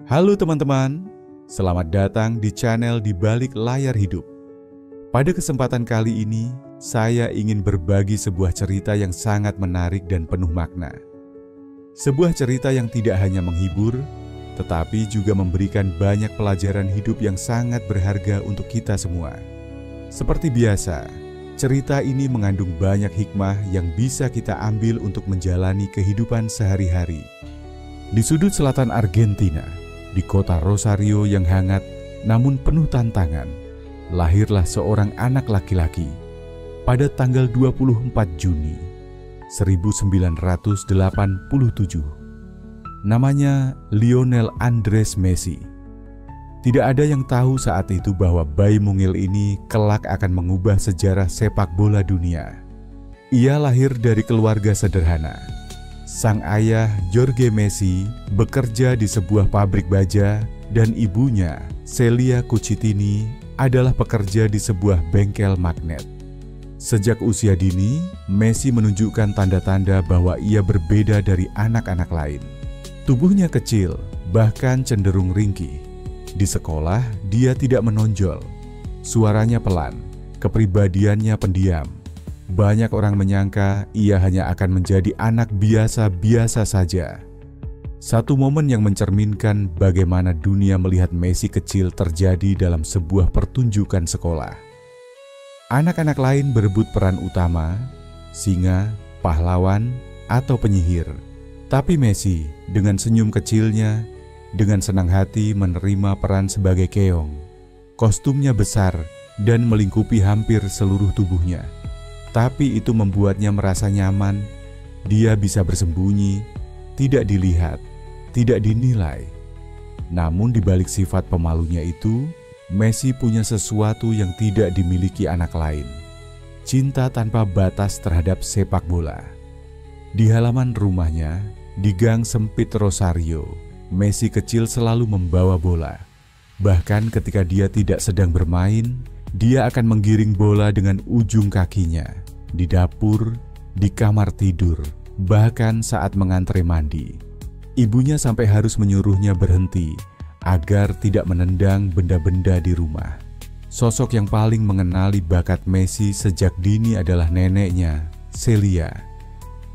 Halo teman-teman, selamat datang di channel Di Balik Layar Hidup. Pada kesempatan kali ini, saya ingin berbagi sebuah cerita yang sangat menarik dan penuh makna. Sebuah cerita yang tidak hanya menghibur, tetapi juga memberikan banyak pelajaran hidup yang sangat berharga untuk kita semua. Seperti biasa, cerita ini mengandung banyak hikmah yang bisa kita ambil untuk menjalani kehidupan sehari-hari. Di sudut selatan Argentina, di kota Rosario yang hangat namun penuh tantangan, lahirlah seorang anak laki-laki pada tanggal 24 Juni 1987. Namanya Lionel Andres Messi. Tidak ada yang tahu saat itu bahwa bayi mungil ini kelak akan mengubah sejarah sepak bola dunia. Ia lahir dari keluarga sederhana. Sang ayah, Jorge Messi, bekerja di sebuah pabrik baja dan ibunya, Celia Cucitini, adalah pekerja di sebuah bengkel magnet. Sejak usia dini, Messi menunjukkan tanda-tanda bahwa ia berbeda dari anak-anak lain. Tubuhnya kecil, bahkan cenderung ringkih. Di sekolah, dia tidak menonjol. Suaranya pelan, kepribadiannya pendiam. Banyak orang menyangka ia hanya akan menjadi anak biasa-biasa saja. Satu momen yang mencerminkan bagaimana dunia melihat Messi kecil terjadi dalam sebuah pertunjukan sekolah. Anak-anak lain berebut peran utama, singa, pahlawan, atau penyihir. Tapi Messi dengan senyum kecilnya, dengan senang hati menerima peran sebagai keong. Kostumnya besar dan melingkupi hampir seluruh tubuhnya. Tapi itu membuatnya merasa nyaman. Dia bisa bersembunyi, tidak dilihat, tidak dinilai. Namun di balik sifat pemalunya itu, Messi punya sesuatu yang tidak dimiliki anak lain. Cinta tanpa batas terhadap sepak bola. Di halaman rumahnya, di gang sempit Rosario, Messi kecil selalu membawa bola. Bahkan ketika dia tidak sedang bermain, dia akan menggiring bola dengan ujung kakinya, di dapur, di kamar tidur, bahkan saat mengantre mandi. Ibunya sampai harus menyuruhnya berhenti agar tidak menendang benda-benda di rumah. Sosok yang paling mengenali bakat Messi sejak dini adalah neneknya, Celia,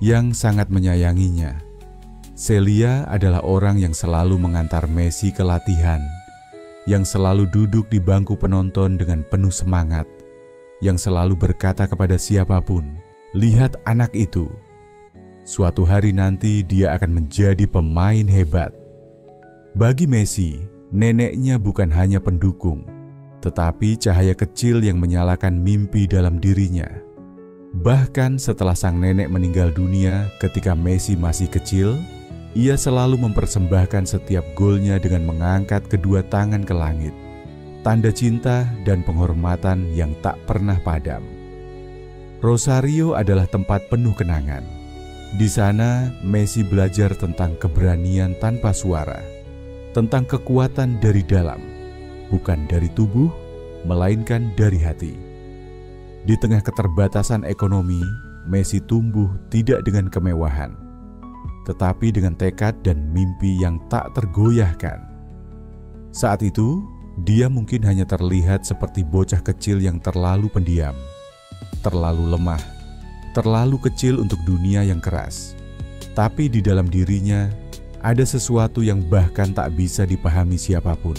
yang sangat menyayanginya. Celia adalah orang yang selalu mengantar Messi ke latihan, yang selalu duduk di bangku penonton dengan penuh semangat, yang selalu berkata kepada siapapun, "Lihat anak itu. Suatu hari nanti dia akan menjadi pemain hebat." Bagi Messi, neneknya bukan hanya pendukung, tetapi cahaya kecil yang menyalakan mimpi dalam dirinya. Bahkan setelah sang nenek meninggal dunia ketika Messi masih kecil, ia selalu mempersembahkan setiap golnya dengan mengangkat kedua tangan ke langit. Tanda cinta dan penghormatan yang tak pernah padam. Rosario adalah tempat penuh kenangan. Di sana, Messi belajar tentang keberanian tanpa suara, tentang kekuatan dari dalam, bukan dari tubuh, melainkan dari hati. Di tengah keterbatasan ekonomi, Messi tumbuh tidak dengan kemewahan, tetapi dengan tekad dan mimpi yang tak tergoyahkan. Saat itu, dia mungkin hanya terlihat seperti bocah kecil yang terlalu pendiam, terlalu lemah, terlalu kecil untuk dunia yang keras. Tapi di dalam dirinya ada sesuatu yang bahkan tak bisa dipahami siapapun.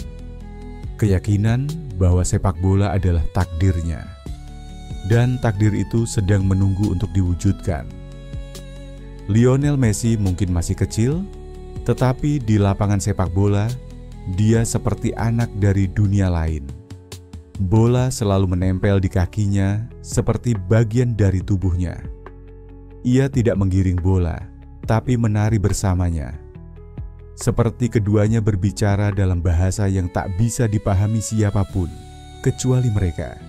Keyakinan bahwa sepak bola adalah takdirnya, dan takdir itu sedang menunggu untuk diwujudkan. Lionel Messi mungkin masih kecil, tetapi di lapangan sepak bola, dia seperti anak dari dunia lain. Bola selalu menempel di kakinya seperti bagian dari tubuhnya. Ia tidak menggiring bola, tapi menari bersamanya. Seperti keduanya berbicara dalam bahasa yang tak bisa dipahami siapapun, kecuali mereka.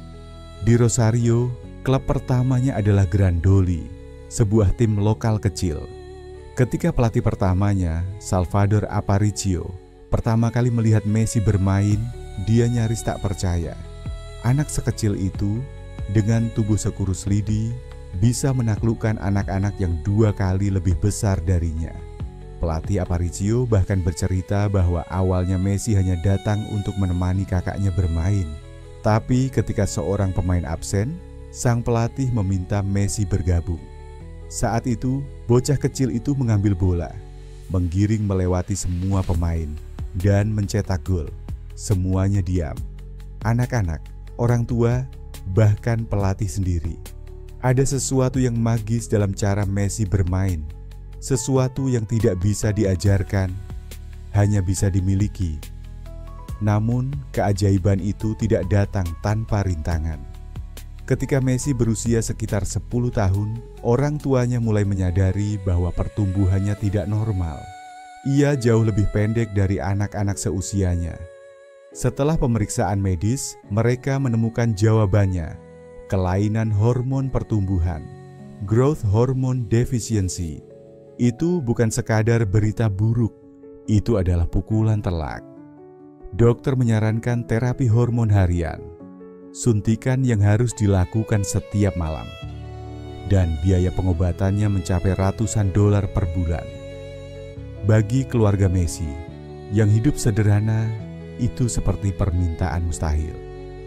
Di Rosario, klub pertamanya adalah Grandoli, sebuah tim lokal kecil. Ketika pelatih pertamanya, Salvador Aparicio, pertama kali melihat Messi bermain, dia nyaris tak percaya. Anak sekecil itu, dengan tubuh sekurus lidi, bisa menaklukkan anak-anak yang 2 kali lebih besar darinya. pelatih Aparicio bahkan bercerita bahwa awalnya Messi hanya datang untuk menemani kakaknya bermain. Tapi ketika seorang pemain absen, sang pelatih meminta Messi bergabung. Saat itu, bocah kecil itu mengambil bola, menggiring melewati semua pemain, dan mencetak gol. Semuanya diam. Anak-anak, orang tua, bahkan pelatih sendiri. Ada sesuatu yang magis dalam cara Messi bermain. Sesuatu yang tidak bisa diajarkan, hanya bisa dimiliki. Namun, keajaiban itu tidak datang tanpa rintangan. Ketika Messi berusia sekitar 10 tahun, orang tuanya mulai menyadari bahwa pertumbuhannya tidak normal. Ia jauh lebih pendek dari anak-anak seusianya. Setelah pemeriksaan medis, mereka menemukan jawabannya, kelainan hormon pertumbuhan, growth hormone deficiency. Itu bukan sekadar berita buruk, itu adalah pukulan telak. Dokter menyarankan terapi hormon harian, suntikan yang harus dilakukan setiap malam, dan biaya pengobatannya mencapai ratusan dolar per bulan. Bagi keluarga Messi, yang hidup sederhana, itu seperti permintaan mustahil.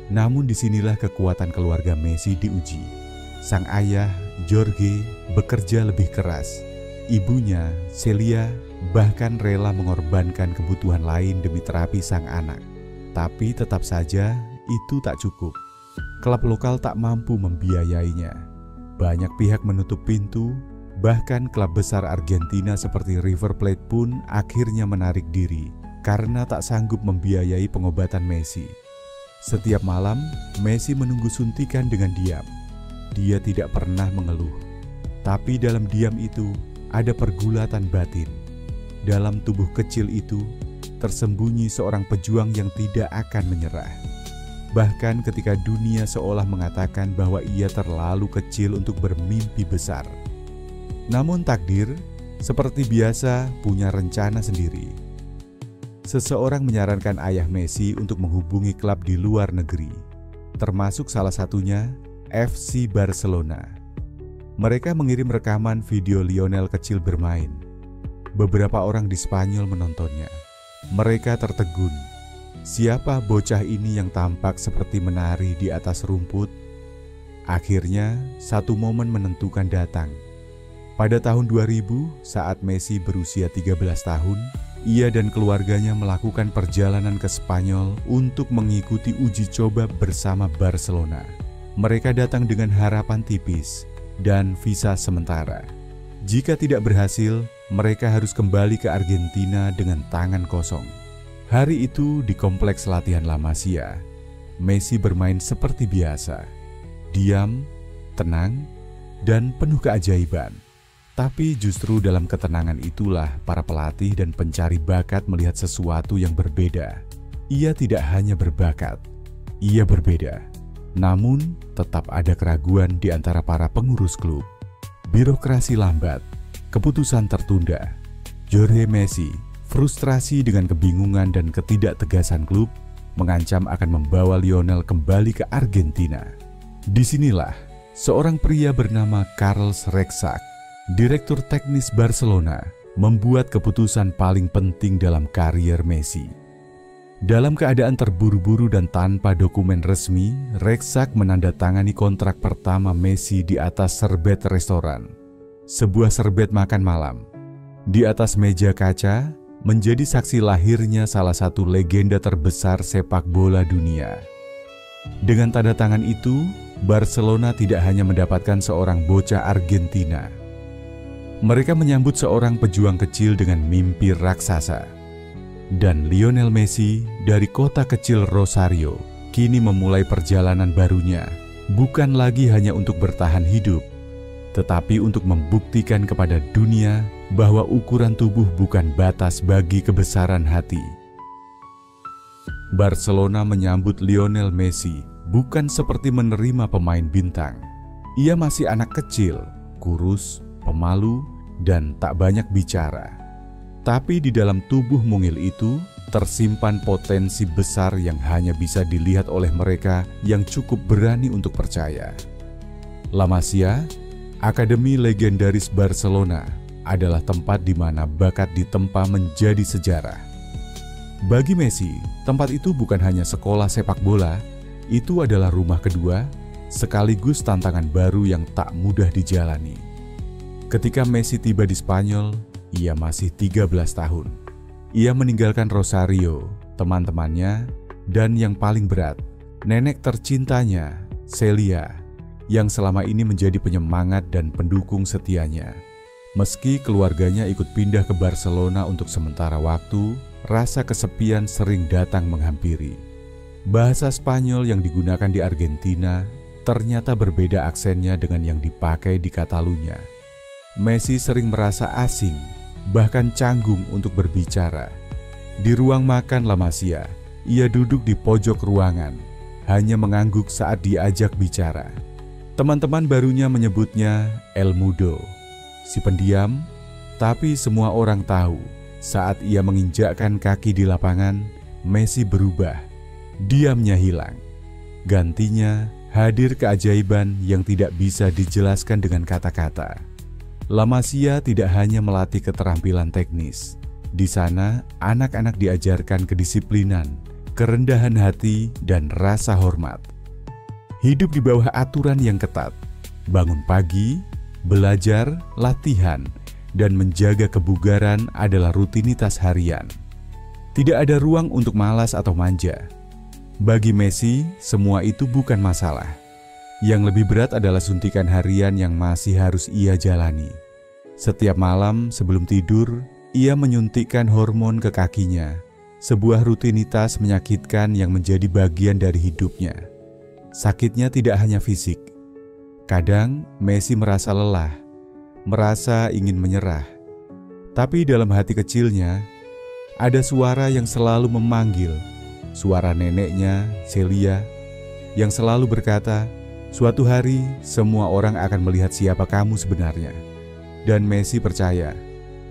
Namun disinilah kekuatan keluarga Messi diuji. Sang ayah, Jorge, bekerja lebih keras. Ibunya, Celia, bahkan rela mengorbankan kebutuhan lain demi terapi sang anak. Tapi tetap saja itu tak cukup. Klub lokal tak mampu membiayainya. Banyak pihak menutup pintu, bahkan klub besar Argentina seperti River Plate pun akhirnya menarik diri karena tak sanggup membiayai pengobatan Messi. Setiap malam, Messi menunggu suntikan dengan diam. Dia tidak pernah mengeluh. Tapi dalam diam itu, ada pergulatan batin. Dalam tubuh kecil itu, tersembunyi seorang pejuang yang tidak akan menyerah. Bahkan ketika dunia seolah mengatakan bahwa ia terlalu kecil untuk bermimpi besar. Namun takdir, seperti biasa, punya rencana sendiri. Seseorang menyarankan ayah Messi untuk menghubungi klub di luar negeri, termasuk salah satunya FC Barcelona. Mereka mengirim rekaman video Lionel kecil bermain. Beberapa orang di Spanyol menontonnya. Mereka tertegun. Siapa bocah ini yang tampak seperti menari di atas rumput? Akhirnya, satu momen menentukan datang. Pada tahun 2000, saat Messi berusia 13 tahun, ia dan keluarganya melakukan perjalanan ke Spanyol untuk mengikuti uji coba bersama Barcelona. Mereka datang dengan harapan tipis dan visa sementara. Jika tidak berhasil, mereka harus kembali ke Argentina dengan tangan kosong. Hari itu di kompleks latihan La Masia, Messi bermain seperti biasa. Diam, tenang, dan penuh keajaiban. Tapi justru dalam ketenangan itulah para pelatih dan pencari bakat melihat sesuatu yang berbeda. Ia tidak hanya berbakat, ia berbeda. Namun, tetap ada keraguan di antara para pengurus klub. Birokrasi lambat, keputusan tertunda. Jorge Messi, frustrasi dengan kebingungan dan ketidaktegasan klub, mengancam akan membawa Lionel kembali ke Argentina. Disinilah, seorang pria bernama Carles Rexach, direktur teknis Barcelona, membuat keputusan paling penting dalam karier Messi. Dalam keadaan terburu-buru dan tanpa dokumen resmi, Rexach menandatangani kontrak pertama Messi di atas serbet restoran. Sebuah serbet makan malam. Di atas meja kaca, menjadi saksi lahirnya salah satu legenda terbesar sepak bola dunia. Dengan tanda tangan itu, Barcelona tidak hanya mendapatkan seorang bocah Argentina. Mereka menyambut seorang pejuang kecil dengan mimpi raksasa. Dan Lionel Messi dari kota kecil Rosario kini memulai perjalanan barunya, bukan lagi hanya untuk bertahan hidup, tetapi untuk membuktikan kepada dunia bahwa ukuran tubuh bukan batas bagi kebesaran hati. Barcelona menyambut Lionel Messi bukan seperti menerima pemain bintang. Ia masih anak kecil, kurus, pemalu, dan tak banyak bicara. Tapi di dalam tubuh mungil itu tersimpan potensi besar yang hanya bisa dilihat oleh mereka yang cukup berani untuk percaya. La Masia, akademi legendaris Barcelona, adalah tempat di mana bakat ditempa menjadi sejarah. Bagi Messi, tempat itu bukan hanya sekolah sepak bola, itu adalah rumah kedua, sekaligus tantangan baru yang tak mudah dijalani. Ketika Messi tiba di Spanyol, ia masih 13 tahun. Ia meninggalkan Rosario, teman-temannya, dan yang paling berat, nenek tercintanya, Celia, yang selama ini menjadi penyemangat dan pendukung setianya. Meski keluarganya ikut pindah ke Barcelona untuk sementara waktu, rasa kesepian sering datang menghampiri. Bahasa Spanyol yang digunakan di Argentina ternyata berbeda aksennya dengan yang dipakai di Catalunya. Messi sering merasa asing, bahkan canggung untuk berbicara. Di ruang makan La Masia, ia duduk di pojok ruangan, hanya mengangguk saat diajak bicara. Teman-teman barunya menyebutnya El Mudo, si pendiam, tapi semua orang tahu saat ia menginjakkan kaki di lapangan, Messi berubah, diamnya hilang. Gantinya hadir keajaiban yang tidak bisa dijelaskan dengan kata-kata. La Masia tidak hanya melatih keterampilan teknis. Di sana, anak-anak diajarkan kedisiplinan, kerendahan hati, dan rasa hormat. Hidup di bawah aturan yang ketat, bangun pagi, belajar, latihan, dan menjaga kebugaran adalah rutinitas harian. Tidak ada ruang untuk malas atau manja. Bagi Messi, semua itu bukan masalah. Yang lebih berat adalah suntikan harian yang masih harus ia jalani. Setiap malam sebelum tidur, ia menyuntikkan hormon ke kakinya, sebuah rutinitas menyakitkan yang menjadi bagian dari hidupnya. Sakitnya tidak hanya fisik. Kadang Messi merasa lelah, merasa ingin menyerah. Tapi dalam hati kecilnya, ada suara yang selalu memanggil, suara neneknya, Celia, yang selalu berkata, "Suatu hari, semua orang akan melihat siapa kamu sebenarnya." Dan Messi percaya,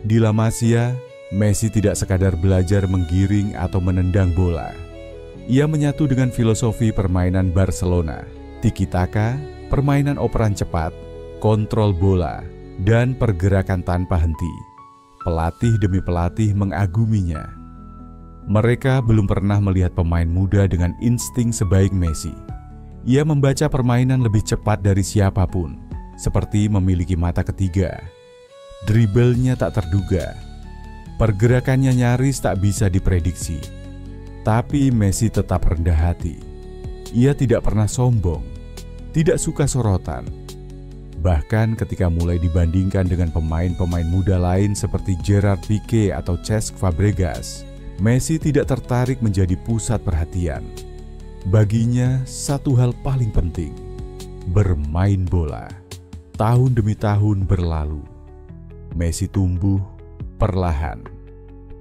di La Masia, Messi tidak sekadar belajar menggiring atau menendang bola. Ia menyatu dengan filosofi permainan Barcelona, tiki-taka, permainan operan cepat, kontrol bola, dan pergerakan tanpa henti. Pelatih demi pelatih mengaguminya. Mereka belum pernah melihat pemain muda dengan insting sebaik Messi. Ia membaca permainan lebih cepat dari siapapun, seperti memiliki mata ketiga. Dribblenya tak terduga, pergerakannya nyaris tak bisa diprediksi. Tapi Messi tetap rendah hati. Ia tidak pernah sombong, tidak suka sorotan. Bahkan ketika mulai dibandingkan dengan pemain-pemain muda lain seperti Gerard Piqué atau Cesc Fabregas, Messi tidak tertarik menjadi pusat perhatian. Baginya satu hal paling penting, bermain bola. Tahun demi tahun berlalu. Messi tumbuh perlahan.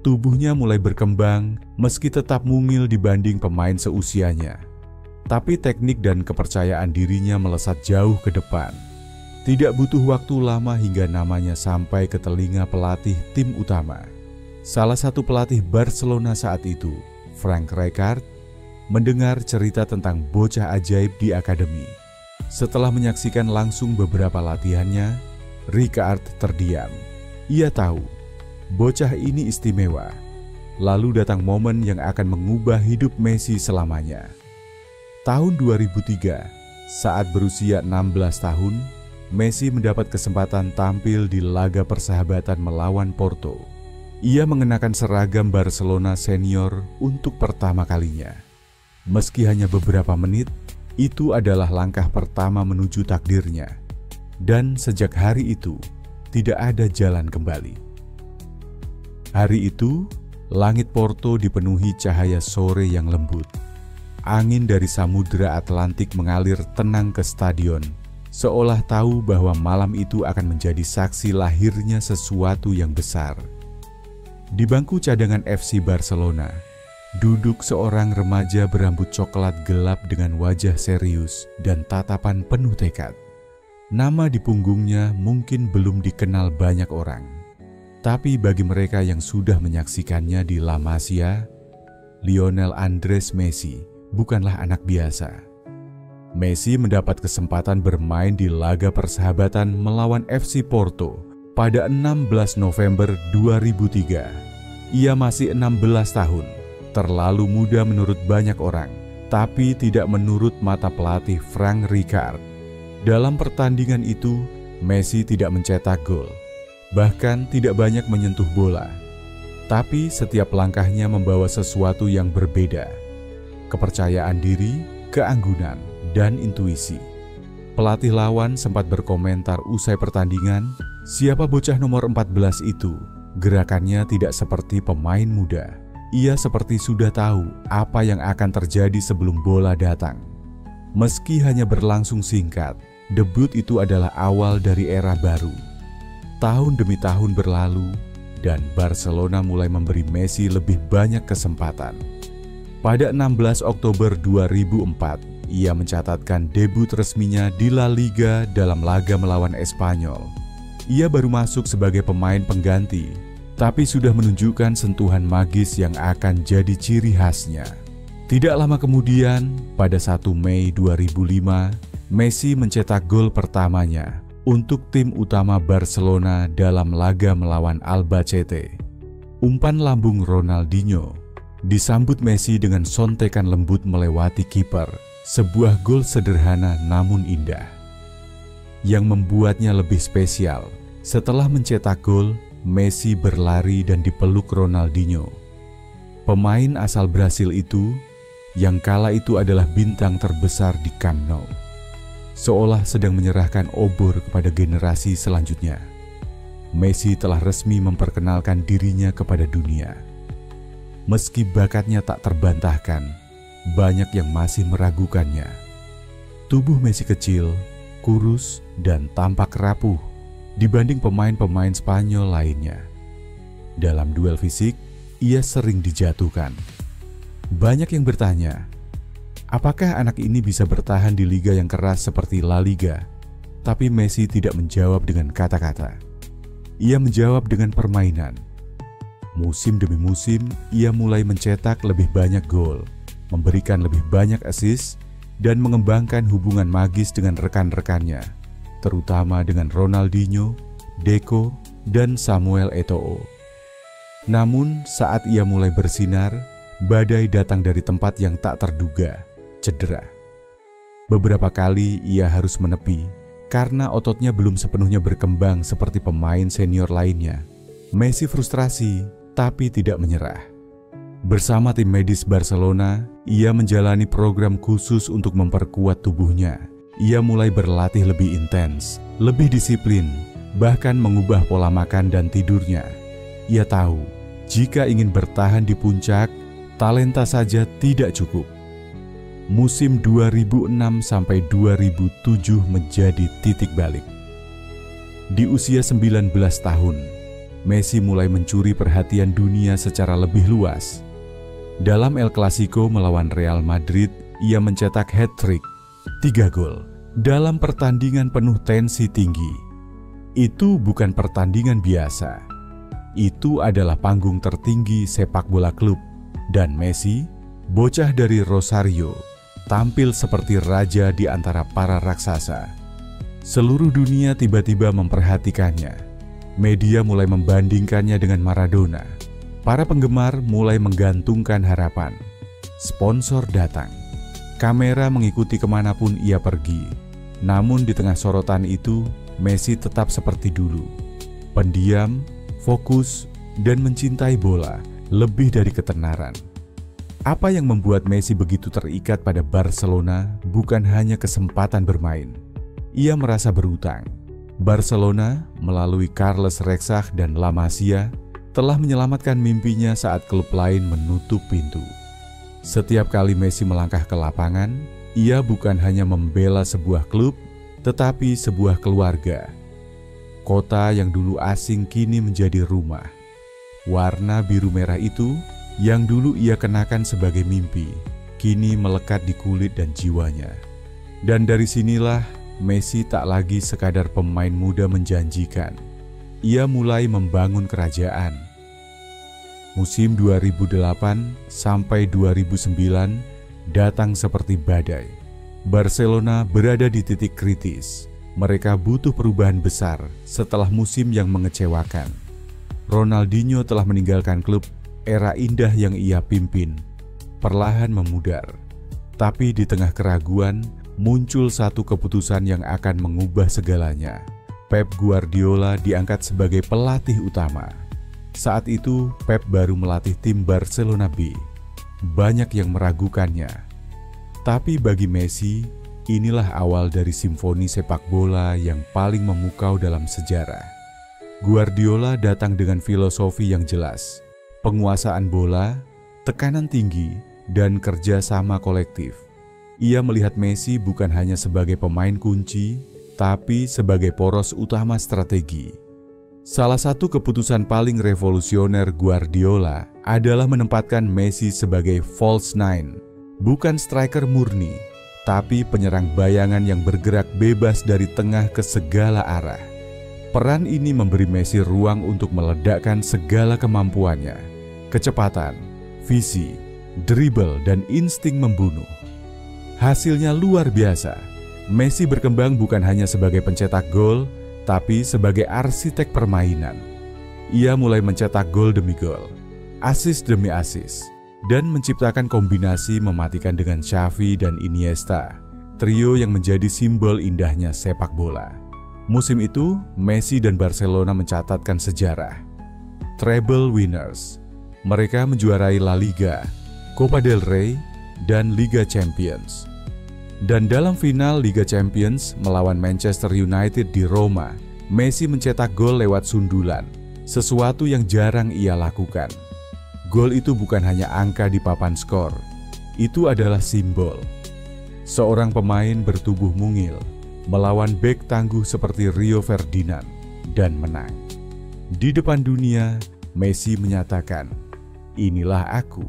Tubuhnya mulai berkembang meski tetap mungil dibanding pemain seusianya. Tapi teknik dan kepercayaan dirinya melesat jauh ke depan. Tidak butuh waktu lama hingga namanya sampai ke telinga pelatih tim utama. Salah satu pelatih Barcelona saat itu, Frank Rijkaard, mendengar cerita tentang bocah ajaib di akademi. Setelah menyaksikan langsung beberapa latihannya, Rijkaard terdiam. Ia tahu, bocah ini istimewa. Lalu datang momen yang akan mengubah hidup Messi selamanya. Tahun 2003, saat berusia 16 tahun, Messi mendapat kesempatan tampil di laga persahabatan melawan Porto. Ia mengenakan seragam Barcelona senior untuk pertama kalinya. Meski hanya beberapa menit, itu adalah langkah pertama menuju takdirnya. Dan sejak hari itu, tidak ada jalan kembali. Hari itu, langit Porto dipenuhi cahaya sore yang lembut. Angin dari Samudra Atlantik mengalir tenang ke stadion, seolah tahu bahwa malam itu akan menjadi saksi lahirnya sesuatu yang besar. Di bangku cadangan FC Barcelona, duduk seorang remaja berambut coklat gelap dengan wajah serius dan tatapan penuh tekad. Nama di punggungnya mungkin belum dikenal banyak orang. Tapi bagi mereka yang sudah menyaksikannya di La Masia, Lionel Andrés Messi bukanlah anak biasa. Messi mendapat kesempatan bermain di laga persahabatan melawan FC Porto pada 16 November 2003. Ia masih 16 tahun, terlalu muda menurut banyak orang, tapi tidak menurut mata pelatih Frank Rijkaard. Dalam pertandingan itu, Messi tidak mencetak gol, bahkan tidak banyak menyentuh bola. Tapi setiap langkahnya membawa sesuatu yang berbeda. Kepercayaan diri, keanggunan, dan intuisi. Pelatih lawan sempat berkomentar usai pertandingan, siapa bocah nomor 14 itu? Gerakannya tidak seperti pemain muda. Ia seperti sudah tahu apa yang akan terjadi sebelum bola datang. Meski hanya berlangsung singkat, debut itu adalah awal dari era baru. Tahun demi tahun berlalu, dan Barcelona mulai memberi Messi lebih banyak kesempatan. Pada 16 Oktober 2004, ia mencatatkan debut resminya di La Liga dalam laga melawan Espanyol. Ia baru masuk sebagai pemain pengganti, tapi sudah menunjukkan sentuhan magis yang akan jadi ciri khasnya. Tidak lama kemudian, pada 1 Mei 2005, Messi mencetak gol pertamanya untuk tim utama Barcelona dalam laga melawan Albacete. Umpan lambung Ronaldinho disambut Messi dengan sontekan lembut melewati kiper, sebuah gol sederhana namun indah. Yang membuatnya lebih spesial, setelah mencetak gol, Messi berlari dan dipeluk Ronaldinho. Pemain asal Brasil itu, yang kala itu adalah bintang terbesar di Camp Nou, seolah sedang menyerahkan obor kepada generasi selanjutnya. Messi telah resmi memperkenalkan dirinya kepada dunia. Meski bakatnya tak terbantahkan, banyak yang masih meragukannya. Tubuh Messi kecil, kurus, dan tampak rapuh dibanding pemain-pemain Spanyol lainnya. Dalam duel fisik, ia sering dijatuhkan. Banyak yang bertanya, apakah anak ini bisa bertahan di liga yang keras seperti La Liga? Tapi Messi tidak menjawab dengan kata-kata. Ia menjawab dengan permainan. Musim demi musim, ia mulai mencetak lebih banyak gol, memberikan lebih banyak assist, dan mengembangkan hubungan magis dengan rekan-rekannya, terutama dengan Ronaldinho, Deco, dan Samuel Eto'o. Namun, saat ia mulai bersinar, badai datang dari tempat yang tak terduga, cedera. Beberapa kali ia harus menepi karena ototnya belum sepenuhnya berkembang seperti pemain senior lainnya. Messi frustrasi tapi tidak menyerah. Bersama tim medis Barcelona, ia menjalani program khusus untuk memperkuat tubuhnya. Ia mulai berlatih lebih intens, lebih disiplin, bahkan mengubah pola makan dan tidurnya. Ia tahu, jika ingin bertahan di puncak, talenta saja tidak cukup. Musim 2006 sampai 2007 menjadi titik balik. Di usia 19 tahun, Messi mulai mencuri perhatian dunia secara lebih luas. Dalam El Clasico melawan Real Madrid, ia mencetak hat-trick, 3 gol, dalam pertandingan penuh tensi tinggi. Itu bukan pertandingan biasa. Itu adalah panggung tertinggi sepak bola klub. Dan Messi, bocah dari Rosario, tampil seperti raja di antara para raksasa. Seluruh dunia tiba-tiba memperhatikannya. Media mulai membandingkannya dengan Maradona. Para penggemar mulai menggantungkan harapan. Sponsor datang. Kamera mengikuti kemanapun ia pergi. Namun di tengah sorotan itu, Messi tetap seperti dulu. Pendiam, fokus, dan mencintai bola lebih dari ketenaran. Apa yang membuat Messi begitu terikat pada Barcelona bukan hanya kesempatan bermain. Ia merasa berutang. Barcelona melalui Carles Rexach dan La Masia telah menyelamatkan mimpinya saat klub lain menutup pintu. Setiap kali Messi melangkah ke lapangan, ia bukan hanya membela sebuah klub, tetapi sebuah keluarga. Kota yang dulu asing kini menjadi rumah. Warna biru merah itu yang dulu ia kenakan sebagai mimpi, kini melekat di kulit dan jiwanya. Dan dari sinilah Messi tak lagi sekadar pemain muda menjanjikan. Ia mulai membangun kerajaan. Musim 2008 sampai 2009 datang seperti badai. Barcelona berada di titik kritis. Mereka butuh perubahan besar setelah musim yang mengecewakan. Ronaldinho telah meninggalkan klub, era indah yang ia pimpin perlahan memudar. Tapi di tengah keraguan, muncul satu keputusan yang akan mengubah segalanya. Pep Guardiola diangkat sebagai pelatih utama. Saat itu, Pep baru melatih tim Barcelona B. Banyak yang meragukannya. Tapi bagi Messi, inilah awal dari simfoni sepak bola yang paling memukau dalam sejarah. Guardiola datang dengan filosofi yang jelas, penguasaan bola, tekanan tinggi, dan kerja sama kolektif. Ia melihat Messi bukan hanya sebagai pemain kunci, tapi sebagai poros utama strategi. Salah satu keputusan paling revolusioner Guardiola adalah menempatkan Messi sebagai false nine, bukan striker murni, tapi penyerang bayangan yang bergerak bebas dari tengah ke segala arah. Peran ini memberi Messi ruang untuk meledakkan segala kemampuannya, kecepatan, visi, dribble, dan insting membunuh. Hasilnya luar biasa. Messi berkembang bukan hanya sebagai pencetak gol, tapi sebagai arsitek permainan. Ia mulai mencetak gol demi gol, assist demi assist, dan menciptakan kombinasi mematikan dengan Xavi dan Iniesta, trio yang menjadi simbol indahnya sepak bola. Musim itu, Messi dan Barcelona mencatatkan sejarah. Treble winners. Mereka menjuarai La Liga, Copa del Rey, dan Liga Champions. Dan dalam final Liga Champions melawan Manchester United di Roma, Messi mencetak gol lewat sundulan, sesuatu yang jarang ia lakukan. Gol itu bukan hanya angka di papan skor, itu adalah simbol. Seorang pemain bertubuh mungil, melawan bek tangguh seperti Rio Ferdinand, dan menang. Di depan dunia, Messi menyatakan, "Inilah aku."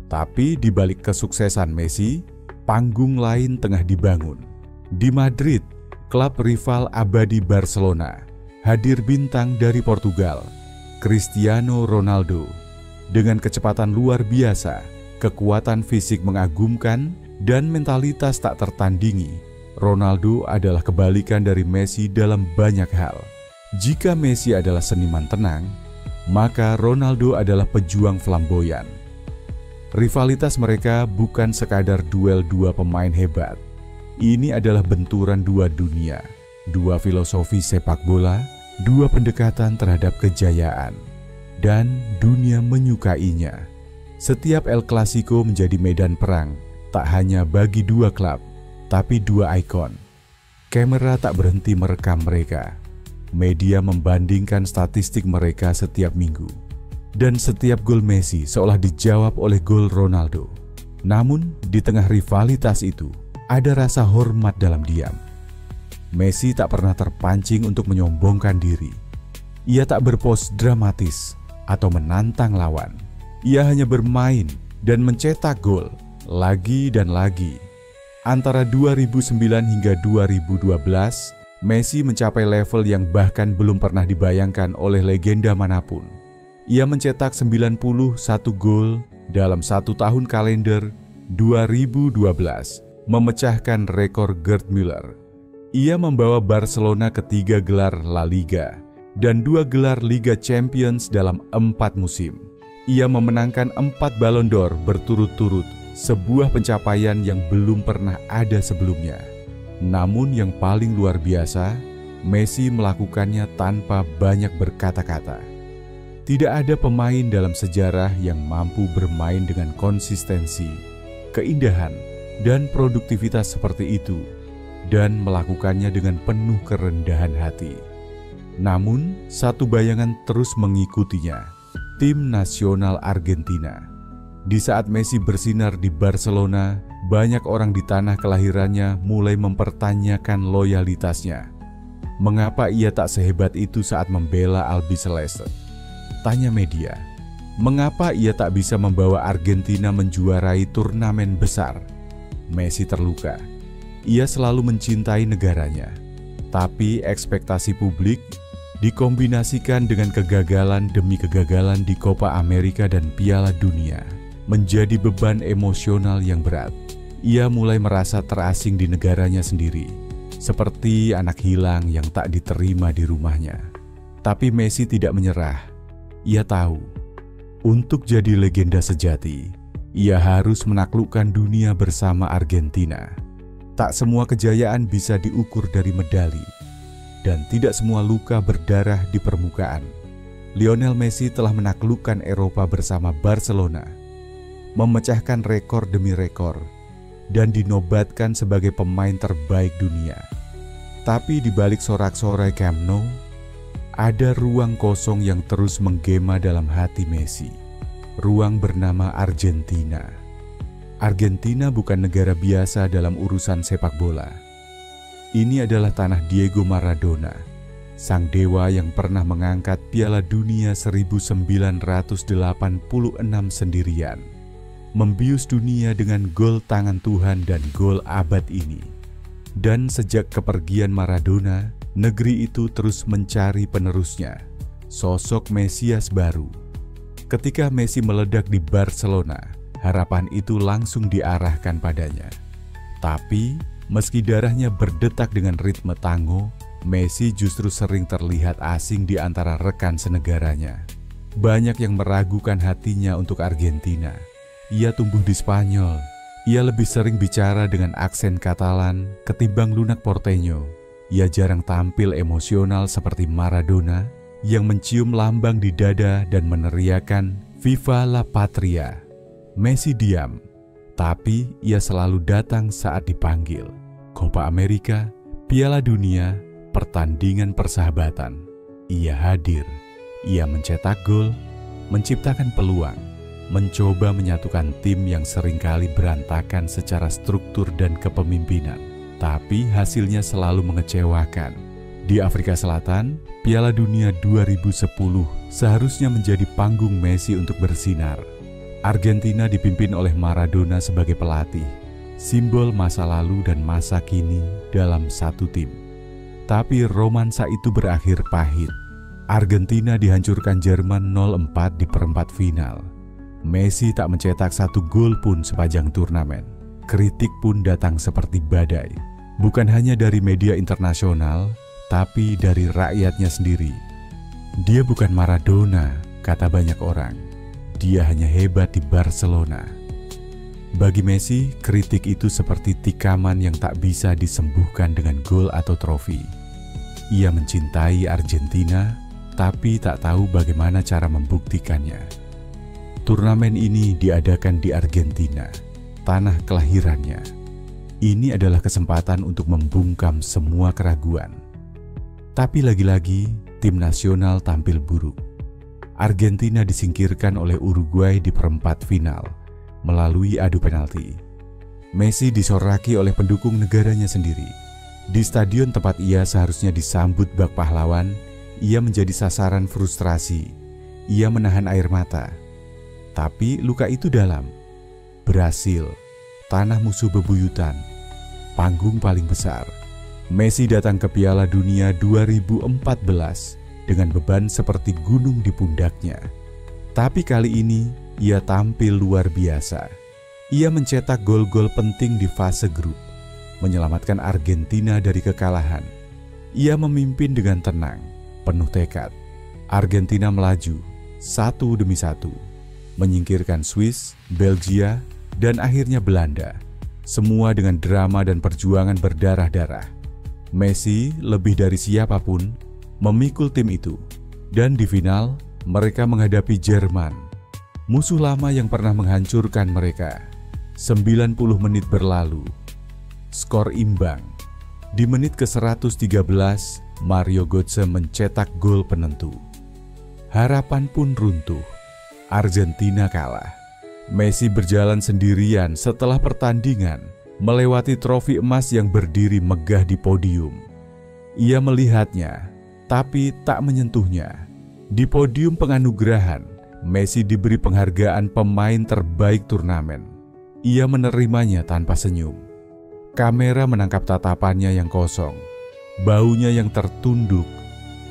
Tapi di balik kesuksesan Messi, panggung lain tengah dibangun. Di Madrid, klub rival abadi Barcelona, hadir bintang dari Portugal, Cristiano Ronaldo. Dengan kecepatan luar biasa, kekuatan fisik mengagumkan, dan mentalitas tak tertandingi, Ronaldo adalah kebalikan dari Messi dalam banyak hal. Jika Messi adalah seniman tenang, maka Ronaldo adalah pejuang flamboyan. Rivalitas mereka bukan sekadar duel dua pemain hebat. Ini adalah benturan dua dunia, dua filosofi sepak bola, dua pendekatan terhadap kejayaan, dan dunia menyukainya. Setiap El Clasico menjadi medan perang, tak hanya bagi dua klub, tapi dua ikon. Kamera tak berhenti merekam mereka. Media membandingkan statistik mereka setiap minggu. Dan setiap gol Messi seolah dijawab oleh gol Ronaldo. Namun, di tengah rivalitas itu, ada rasa hormat dalam diam. Messi tak pernah terpancing untuk menyombongkan diri. Ia tak berpose dramatis atau menantang lawan. Ia hanya bermain dan mencetak gol lagi dan lagi. Antara 2009 hingga 2012, Messi mencapai level yang bahkan belum pernah dibayangkan oleh legenda manapun. Ia mencetak 91 gol dalam satu tahun kalender 2012, memecahkan rekor Gerd Müller. Ia membawa Barcelona ke 3 gelar La Liga dan 2 gelar Liga Champions dalam 4 musim. Ia memenangkan 4 Ballon d'Or berturut-turut, sebuah pencapaian yang belum pernah ada sebelumnya. Namun yang paling luar biasa, Messi melakukannya tanpa banyak berkata-kata. Tidak ada pemain dalam sejarah yang mampu bermain dengan konsistensi, keindahan, dan produktivitas seperti itu, dan melakukannya dengan penuh kerendahan hati. Namun, satu bayangan terus mengikutinya, tim nasional Argentina. Di saat Messi bersinar di Barcelona, banyak orang di tanah kelahirannya mulai mempertanyakan loyalitasnya. Mengapa ia tak sehebat itu saat membela Albiceleste? Tanya media, mengapa ia tak bisa membawa Argentina menjuarai turnamen besar? Messi terluka. Ia selalu mencintai negaranya. Tapi ekspektasi publik dikombinasikan dengan kegagalan demi kegagalan di Copa America dan Piala Dunia menjadi beban emosional yang berat. Ia mulai merasa terasing di negaranya sendiri. seperti anak hilang yang tak diterima di rumahnya. Tapi Messi tidak menyerah. Ia tahu, untuk jadi legenda sejati, ia harus menaklukkan dunia bersama Argentina. Tak semua kejayaan bisa diukur dari medali, dan tidak semua luka berdarah di permukaan. Lionel Messi telah menaklukkan Eropa bersama Barcelona, memecahkan rekor demi rekor, dan dinobatkan sebagai pemain terbaik dunia. Tapi di balik sorak-sorai Camp Nou, ada ruang kosong yang terus menggema dalam hati Messi. Ruang bernama Argentina. Argentina bukan negara biasa dalam urusan sepak bola. Ini adalah tanah Diego Maradona, sang dewa yang pernah mengangkat Piala Dunia 1986 sendirian, membius dunia dengan gol tangan Tuhan dan gol abad ini. Dan sejak kepergian Maradona, negeri itu terus mencari penerusnya, sosok Mesias baru. Ketika Messi meledak di Barcelona, harapan itu langsung diarahkan padanya. Tapi, meski darahnya berdetak dengan ritme tango, Messi justru sering terlihat asing di antara rekan senegaranya. Banyak yang meragukan hatinya untuk Argentina. Ia tumbuh di Spanyol. Ia lebih sering bicara dengan aksen Katalan ketimbang lunak Porteño. Ia jarang tampil emosional seperti Maradona yang mencium lambang di dada dan meneriakan "Viva la Patria". Messi diam, tapi ia selalu datang saat dipanggil. Copa America, Piala Dunia, pertandingan persahabatan. Ia hadir, ia mencetak gol, menciptakan peluang, mencoba menyatukan tim yang seringkali berantakan secara struktur dan kepemimpinan. Tapi hasilnya selalu mengecewakan. Di Afrika Selatan, Piala Dunia 2010 seharusnya menjadi panggung Messi untuk bersinar. Argentina dipimpin oleh Maradona sebagai pelatih, simbol masa lalu dan masa kini dalam satu tim. Tapi romansa itu berakhir pahit. Argentina dihancurkan Jerman 0-4 di perempat final. Messi tak mencetak satu gol pun sepanjang turnamen. Kritik pun datang seperti badai, bukan hanya dari media internasional, tapi dari rakyatnya sendiri. Dia bukan Maradona, kata banyak orang. Dia hanya hebat di Barcelona. Bagi Messi, kritik itu seperti tikaman yang tak bisa disembuhkan dengan gol atau trofi. Ia mencintai Argentina, tapi tak tahu bagaimana cara membuktikannya. Turnamen ini diadakan di Argentina, tanah kelahirannya. Ini adalah kesempatan untuk membungkam semua keraguan. Tapi lagi-lagi, tim nasional tampil buruk. Argentina disingkirkan oleh Uruguay di perempat final melalui adu penalti. Messi disoraki oleh pendukung negaranya sendiri. Di stadion tempat ia seharusnya disambut bak pahlawan, ia menjadi sasaran frustrasi. Ia menahan air mata. Tapi luka itu dalam. Brasil, tanah musuh bebuyutan, panggung paling besar. Messi datang ke Piala Dunia 2014 dengan beban seperti gunung di pundaknya. Tapi kali ini ia tampil luar biasa. Ia mencetak gol-gol penting di fase grup, menyelamatkan Argentina dari kekalahan. Ia memimpin dengan tenang, penuh tekad. Argentina melaju satu demi satu, menyingkirkan Swiss, Belgia, dan akhirnya Belanda. Semua dengan drama dan perjuangan berdarah-darah. Messi lebih dari siapapun memikul tim itu. Dan di final, mereka menghadapi Jerman, musuh lama yang pernah menghancurkan mereka. 90 menit berlalu, skor imbang. Di menit ke-113, Mario Götze mencetak gol penentu. Harapan pun runtuh. Argentina kalah. Messi berjalan sendirian setelah pertandingan, melewati trofi emas yang berdiri megah di podium. Ia melihatnya, tapi tak menyentuhnya. Di podium penganugerahan, Messi diberi penghargaan pemain terbaik turnamen. Ia menerimanya tanpa senyum. Kamera menangkap tatapannya yang kosong, baunya yang tertunduk,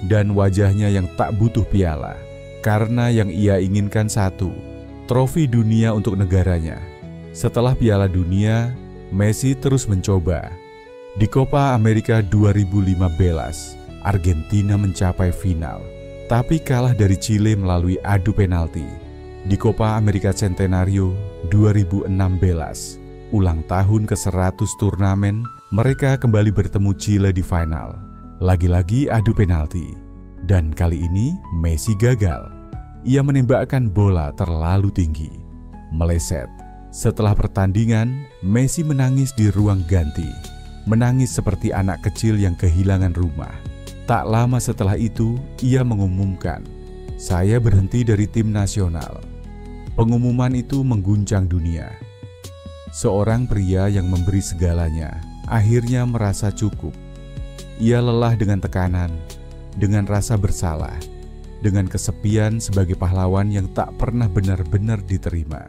dan wajahnya yang tak butuh piala. Karena yang ia inginkan satu, trofi dunia untuk negaranya. Setelah Piala Dunia, Messi terus mencoba. Di Copa America 2015, Argentina mencapai final, tapi kalah dari Chile melalui adu penalti. Di Copa America Centenario 2016, ulang tahun ke-100 turnamen, mereka kembali bertemu Chile di final. Lagi-lagi adu penalti, dan kali ini Messi gagal. Ia menembakkan bola terlalu tinggi, meleset. Setelah pertandingan, Messi menangis di ruang ganti. Menangis seperti anak kecil yang kehilangan rumah. Tak lama setelah itu, ia mengumumkan, "Saya berhenti dari tim nasional." Pengumuman itu mengguncang dunia. Seorang pria yang memberi segalanya, akhirnya merasa cukup. Ia lelah dengan tekanan, dengan rasa bersalah, dengan kesepian sebagai pahlawan yang tak pernah benar-benar diterima.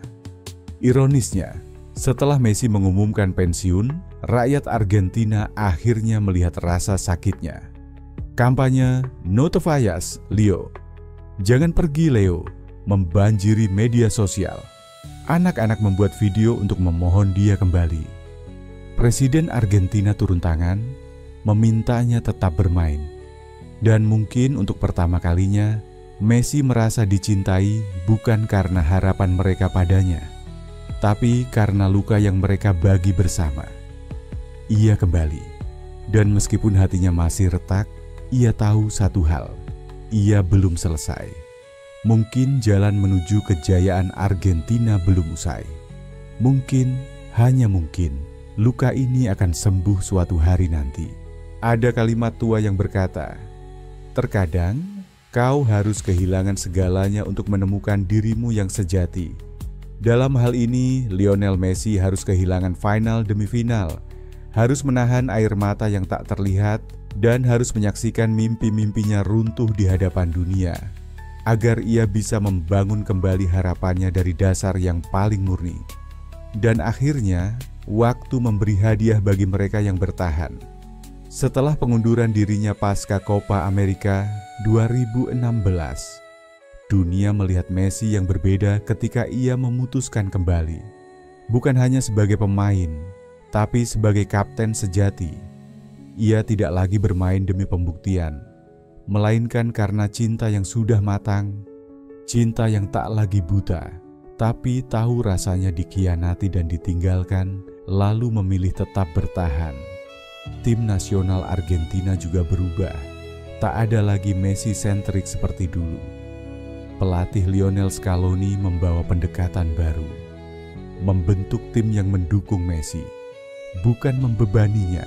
Ironisnya, setelah Messi mengumumkan pensiun, rakyat Argentina akhirnya melihat rasa sakitnya. Kampanye "No te vayas, Leo", "Jangan pergi Leo", membanjiri media sosial. Anak-anak membuat video untuk memohon dia kembali. Presiden Argentina turun tangan, memintanya tetap bermain. Dan mungkin untuk pertama kalinya, Messi merasa dicintai bukan karena harapan mereka padanya, tapi karena luka yang mereka bagi bersama. Ia kembali, dan meskipun hatinya masih retak, ia tahu satu hal, ia belum selesai. Mungkin jalan menuju kejayaan Argentina belum usai. Mungkin, hanya mungkin, luka ini akan sembuh suatu hari nanti. Ada kalimat tua yang berkata, "Terkadang, kau harus kehilangan segalanya untuk menemukan dirimu yang sejati." Dalam hal ini, Lionel Messi harus kehilangan final demi final, harus menahan air mata yang tak terlihat, dan harus menyaksikan mimpi-mimpinya runtuh di hadapan dunia, agar ia bisa membangun kembali harapannya dari dasar yang paling murni. Dan akhirnya, waktu memberi hadiah bagi mereka yang bertahan. Setelah pengunduran dirinya pasca Copa America 2016, dunia melihat Messi yang berbeda ketika ia memutuskan kembali. Bukan hanya sebagai pemain, tapi sebagai kapten sejati. Ia tidak lagi bermain demi pembuktian, melainkan karena cinta yang sudah matang, cinta yang tak lagi buta, tapi tahu rasanya dikhianati dan ditinggalkan, lalu memilih tetap bertahan. Tim nasional Argentina juga berubah. Tak ada lagi Messi sentrik seperti dulu. Pelatih Lionel Scaloni membawa pendekatan baru, membentuk tim yang mendukung Messi, bukan membebaninya.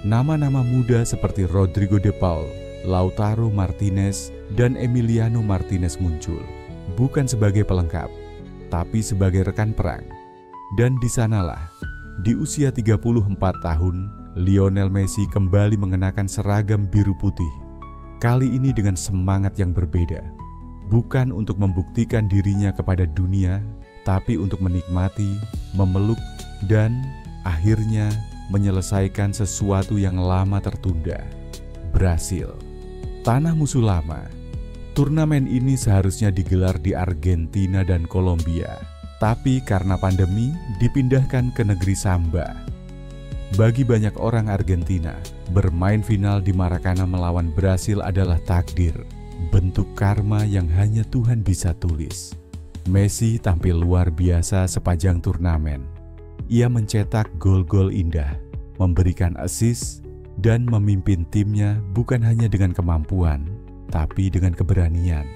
Nama-nama muda seperti Rodrigo de Paul, Lautaro Martinez, dan Emiliano Martinez muncul, bukan sebagai pelengkap, tapi sebagai rekan perang. Dan di sanalah, di usia 34 tahun, Lionel Messi kembali mengenakan seragam biru putih, kali ini dengan semangat yang berbeda. Bukan untuk membuktikan dirinya kepada dunia, tapi untuk menikmati, memeluk, dan akhirnya menyelesaikan sesuatu yang lama tertunda. Brasil, tanah musuh lama. Turnamen ini seharusnya digelar di Argentina dan Kolombia, tapi karena pandemi dipindahkan ke negeri Samba. Bagi banyak orang Argentina, bermain final di Maracana melawan Brasil adalah takdir, bentuk karma yang hanya Tuhan bisa tulis. Messi tampil luar biasa sepanjang turnamen. Ia mencetak gol-gol indah, memberikan assist, dan memimpin timnya bukan hanya dengan kemampuan, tapi dengan keberanian.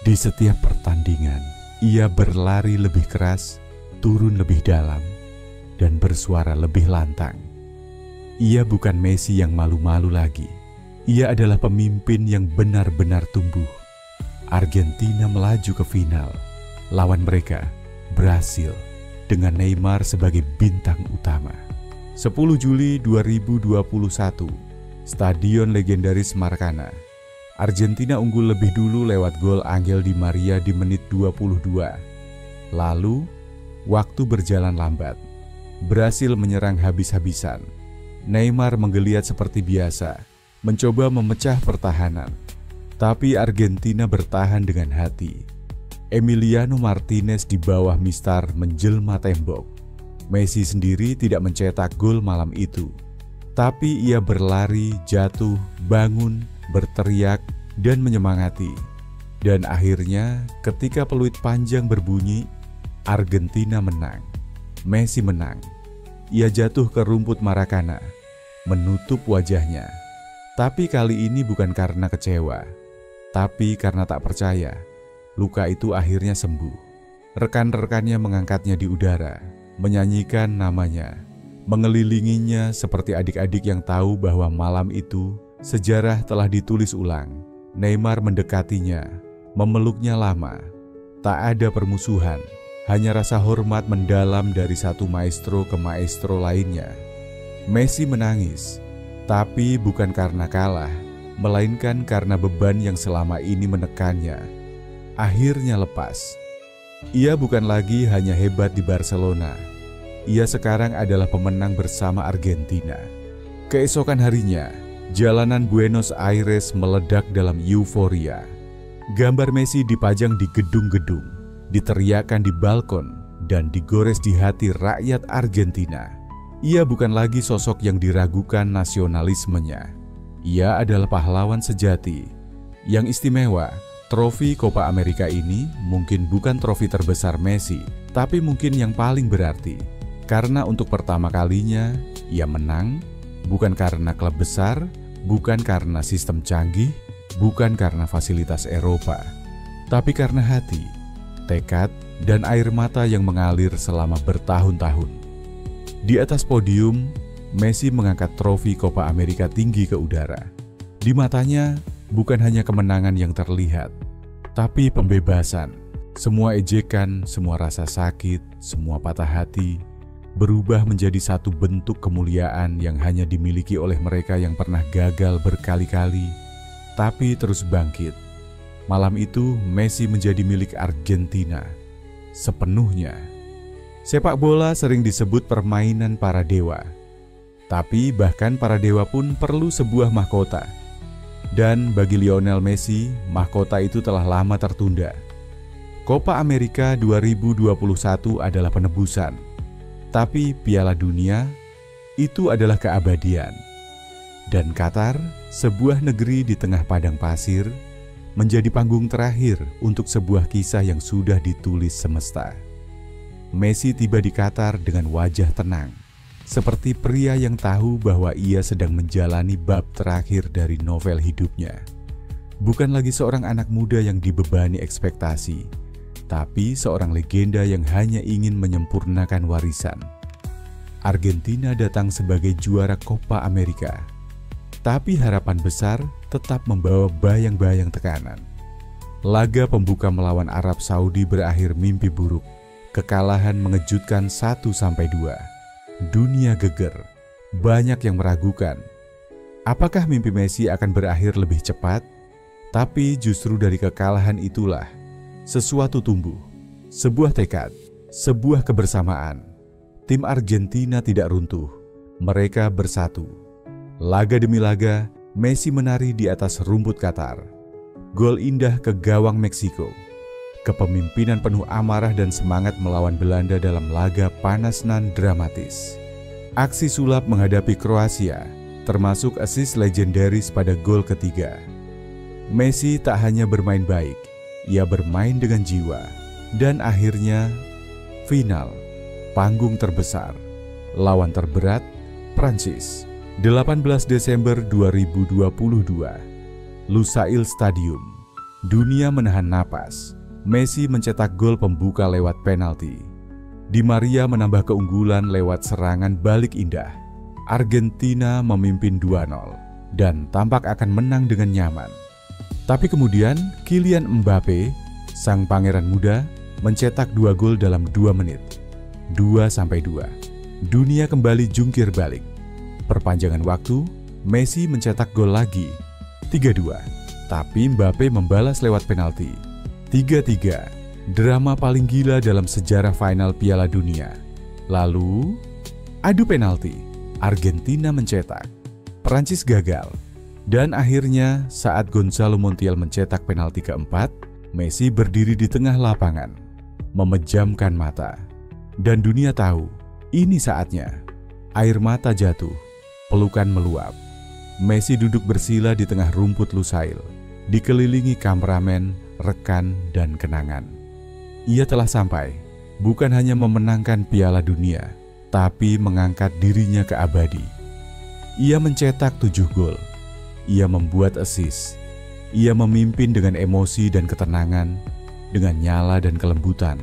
Di setiap pertandingan, ia berlari lebih keras, turun lebih dalam, dan bersuara lebih lantang. Ia bukan Messi yang malu-malu lagi. Ia adalah pemimpin yang benar-benar tumbuh. Argentina melaju ke final. Lawan mereka, Brasil, dengan Neymar sebagai bintang utama. 10 Juli 2021, Stadion legendaris Maracana. Argentina unggul lebih dulu lewat gol Angel Di Maria di menit 22. Lalu, waktu berjalan lambat. Brasil menyerang habis-habisan. Neymar menggeliat seperti biasa, mencoba memecah pertahanan. Tapi Argentina bertahan dengan hati. Emiliano Martinez di bawah mistar menjelma tembok. Messi sendiri tidak mencetak gol malam itu, Tapi ia berlari, jatuh, bangun, berteriak, dan menyemangati. Dan akhirnya ketika peluit panjang berbunyi, Argentina menang. Messi menang. Ia jatuh ke rumput Maracana, menutup wajahnya. Tapi kali ini bukan karena kecewa, tapi karena tak percaya. Luka itu akhirnya sembuh. Rekan-rekannya mengangkatnya di udara, menyanyikan namanya, mengelilinginya seperti adik-adik yang tahu bahwa malam itu sejarah telah ditulis ulang. Neymar mendekatinya, memeluknya lama. Tak ada permusuhan, hanya rasa hormat mendalam dari satu maestro ke maestro lainnya. Messi menangis, tapi bukan karena kalah, melainkan karena beban yang selama ini menekannya akhirnya lepas. Ia bukan lagi hanya hebat di Barcelona. Ia sekarang adalah pemenang bersama Argentina. Keesokan harinya, jalanan Buenos Aires meledak dalam euforia. Gambar Messi dipajang di gedung-gedung, diteriakkan di balkon, dan digores di hati rakyat Argentina. Ia bukan lagi sosok yang diragukan nasionalismenya. Ia adalah pahlawan sejati. Yang istimewa, trofi Copa America ini mungkin bukan trofi terbesar Messi, tapi mungkin yang paling berarti. Karena untuk pertama kalinya, ia menang, bukan karena klub besar, bukan karena sistem canggih, bukan karena fasilitas Eropa, tapi karena hati, tekad, dan air mata yang mengalir selama bertahun-tahun. Di atas podium, Messi mengangkat trofi Copa America tinggi ke udara. Di matanya, bukan hanya kemenangan yang terlihat, tapi pembebasan. Semua ejekan, semua rasa sakit, semua patah hati, berubah menjadi satu bentuk kemuliaan yang hanya dimiliki oleh mereka yang pernah gagal berkali-kali, tapi terus bangkit. Malam itu, Messi menjadi milik Argentina sepenuhnya. Sepak bola sering disebut permainan para dewa, tapi bahkan para dewa pun perlu sebuah mahkota. Dan bagi Lionel Messi, mahkota itu telah lama tertunda. Copa America 2021 adalah penebusan, tapi Piala Dunia itu adalah keabadian. Dan Qatar, sebuah negeri di tengah padang pasir, menjadi panggung terakhir untuk sebuah kisah yang sudah ditulis semesta. Messi tiba di Qatar dengan wajah tenang, seperti pria yang tahu bahwa ia sedang menjalani bab terakhir dari novel hidupnya. Bukan lagi seorang anak muda yang dibebani ekspektasi, tapi seorang legenda yang hanya ingin menyempurnakan warisan. Argentina datang sebagai juara Copa America, tapi harapan besar tetap membawa bayang-bayang tekanan. Laga pembuka melawan Arab Saudi berakhir mimpi buruk. Kekalahan mengejutkan 1-2. Dunia geger. Banyak yang meragukan. Apakah mimpi Messi akan berakhir lebih cepat? Tapi justru dari kekalahan itulah sesuatu tumbuh. Sebuah tekad, sebuah kebersamaan. Tim Argentina tidak runtuh. Mereka bersatu. Laga demi laga, Messi menari di atas rumput Qatar. Gol indah ke gawang Meksiko. Kepemimpinan penuh amarah dan semangat melawan Belanda dalam laga panas nan dramatis. Aksi sulap menghadapi Kroasia, termasuk assist legendaris pada gol ketiga. Messi tak hanya bermain baik, ia bermain dengan jiwa. Dan akhirnya, final, panggung terbesar, lawan terberat, Prancis. 18 Desember 2022, Lusail Stadium. Dunia menahan napas. Messi mencetak gol pembuka lewat penalti. Di Maria menambah keunggulan lewat serangan balik indah. Argentina memimpin 2-0 dan tampak akan menang dengan nyaman. Tapi kemudian Kylian Mbappe, sang pangeran muda, mencetak 2 gol dalam 2 menit. 2-2. Dunia kembali jungkir balik. Perpanjangan waktu, Messi mencetak gol lagi. 3-2. Tapi Mbappe membalas lewat penalti. 3-3, drama paling gila dalam sejarah final Piala Dunia. Lalu, adu penalti, Argentina mencetak, Prancis gagal. Dan akhirnya saat Gonzalo Montiel mencetak penalti keempat, Messi berdiri di tengah lapangan, memejamkan mata. Dan dunia tahu, ini saatnya. Air mata jatuh, pelukan meluap. Messi duduk bersila di tengah rumput Lusail, dikelilingi kameramen, rekan, dan kenangan. Ia telah sampai, bukan hanya memenangkan Piala Dunia, tapi mengangkat dirinya ke abadi. Ia mencetak 7 gol. Ia membuat assist. Ia memimpin dengan emosi dan ketenangan, dengan nyala dan kelembutan.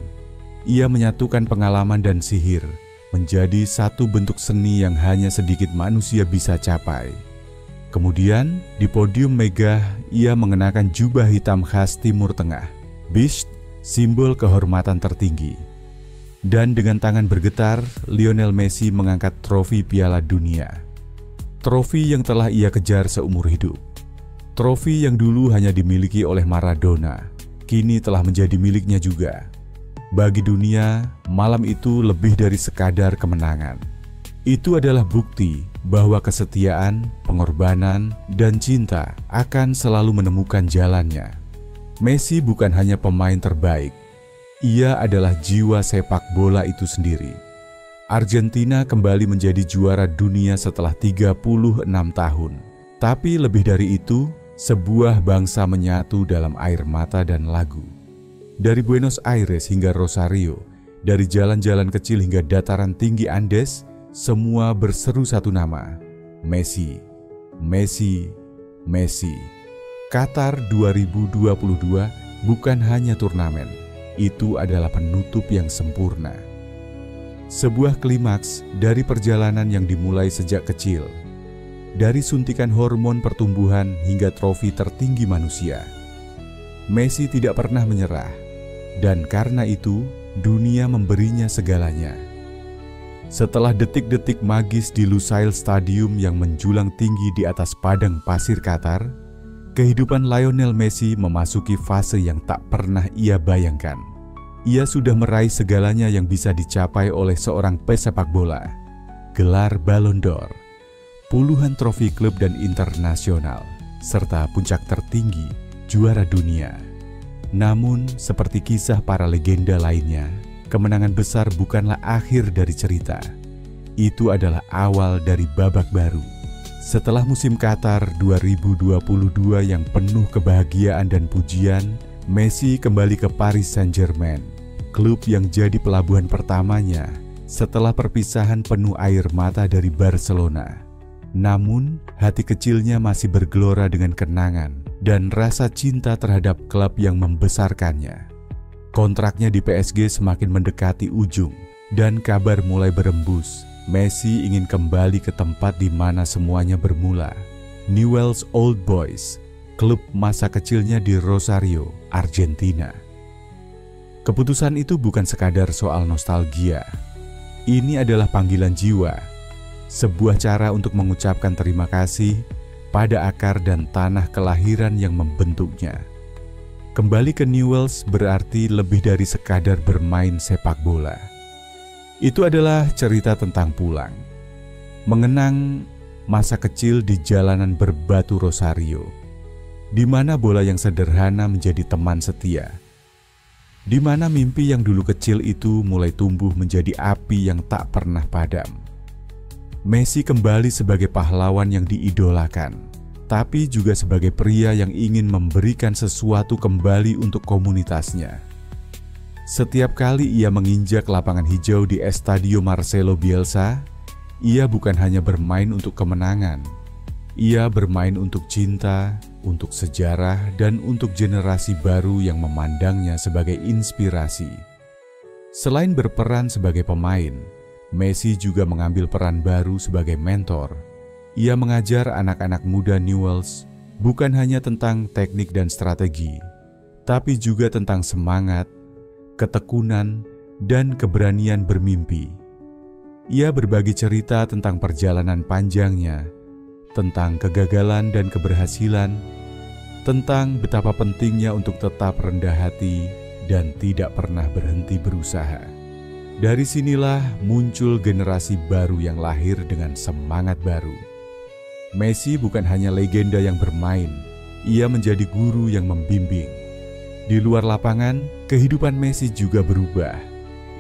Ia menyatukan pengalaman dan sihir menjadi satu bentuk seni yang hanya sedikit manusia bisa capai. Kemudian, di podium megah, ia mengenakan jubah hitam khas Timur Tengah, Bisht, simbol kehormatan tertinggi. Dan dengan tangan bergetar, Lionel Messi mengangkat trofi Piala Dunia. Trofi yang telah ia kejar seumur hidup. Trofi yang dulu hanya dimiliki oleh Maradona, kini telah menjadi miliknya juga. Bagi dunia, malam itu lebih dari sekadar kemenangan. Itu adalah bukti bahwa kesetiaan, pengorbanan, dan cinta akan selalu menemukan jalannya. Messi bukan hanya pemain terbaik, ia adalah jiwa sepak bola itu sendiri. Argentina kembali menjadi juara dunia setelah 36 tahun. Tapi lebih dari itu, sebuah bangsa menyatu dalam air mata dan lagu. Dari Buenos Aires hingga Rosario, dari jalan-jalan kecil hingga dataran tinggi Andes, semua berseru satu nama, Messi, Messi, Messi. Qatar 2022 bukan hanya turnamen, itu adalah penutup yang sempurna. Sebuah klimaks dari perjalanan yang dimulai sejak kecil, dari suntikan hormon pertumbuhan hingga trofi tertinggi manusia. Messi tidak pernah menyerah. Dan karena itu, dunia memberinya segalanya. Setelah detik-detik magis di Lusail Stadium yang menjulang tinggi di atas padang pasir Qatar, kehidupan Lionel Messi memasuki fase yang tak pernah ia bayangkan. Ia sudah meraih segalanya yang bisa dicapai oleh seorang pesepak bola. Gelar Ballon d'Or, puluhan trofi klub dan internasional, serta puncak tertinggi, juara dunia. Namun, seperti kisah para legenda lainnya, kemenangan besar bukanlah akhir dari cerita. Itu adalah awal dari babak baru. Setelah musim Qatar 2022 yang penuh kebahagiaan dan pujian, Messi kembali ke Paris Saint-Germain, klub yang jadi pelabuhan pertamanya setelah perpisahan penuh air mata dari Barcelona. Namun, hati kecilnya masih bergelora dengan kenangan dan rasa cinta terhadap klub yang membesarkannya. Kontraknya di PSG semakin mendekati ujung, dan kabar mulai berembus. Messi ingin kembali ke tempat di mana semuanya bermula, Newell's Old Boys, klub masa kecilnya di Rosario, Argentina. Keputusan itu bukan sekadar soal nostalgia. Ini adalah panggilan jiwa, sebuah cara untuk mengucapkan terima kasih pada akar dan tanah kelahiran yang membentuknya. Kembali ke Newell's berarti lebih dari sekadar bermain sepak bola. Itu adalah cerita tentang pulang, mengenang masa kecil di jalanan berbatu Rosario, di mana bola yang sederhana menjadi teman setia, di mana mimpi yang dulu kecil itu mulai tumbuh menjadi api yang tak pernah padam. Messi kembali sebagai pahlawan yang diidolakan, tapi juga sebagai pria yang ingin memberikan sesuatu kembali untuk komunitasnya. Setiap kali ia menginjak lapangan hijau di Estadio Marcelo Bielsa, ia bukan hanya bermain untuk kemenangan. Ia bermain untuk cinta, untuk sejarah, dan untuk generasi baru yang memandangnya sebagai inspirasi. Selain berperan sebagai pemain, Messi juga mengambil peran baru sebagai mentor. Ia mengajar anak-anak muda Newell's bukan hanya tentang teknik dan strategi, tapi juga tentang semangat, ketekunan, dan keberanian bermimpi. Ia berbagi cerita tentang perjalanan panjangnya, tentang kegagalan dan keberhasilan, tentang betapa pentingnya untuk tetap rendah hati dan tidak pernah berhenti berusaha. Dari sinilah muncul generasi baru yang lahir dengan semangat baru. Messi bukan hanya legenda yang bermain, ia menjadi guru yang membimbing. Di luar lapangan, kehidupan Messi juga berubah.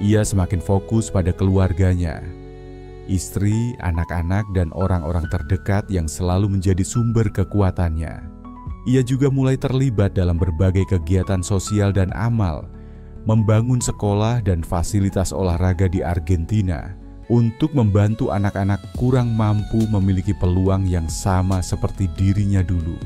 Ia semakin fokus pada keluarganya. istri, anak-anak, dan orang-orang terdekat yang selalu menjadi sumber kekuatannya. Ia juga mulai terlibat dalam berbagai kegiatan sosial dan amal, membangun sekolah dan fasilitas olahraga di Argentina untuk membantu anak-anak kurang mampu memiliki peluang yang sama seperti dirinya dulu.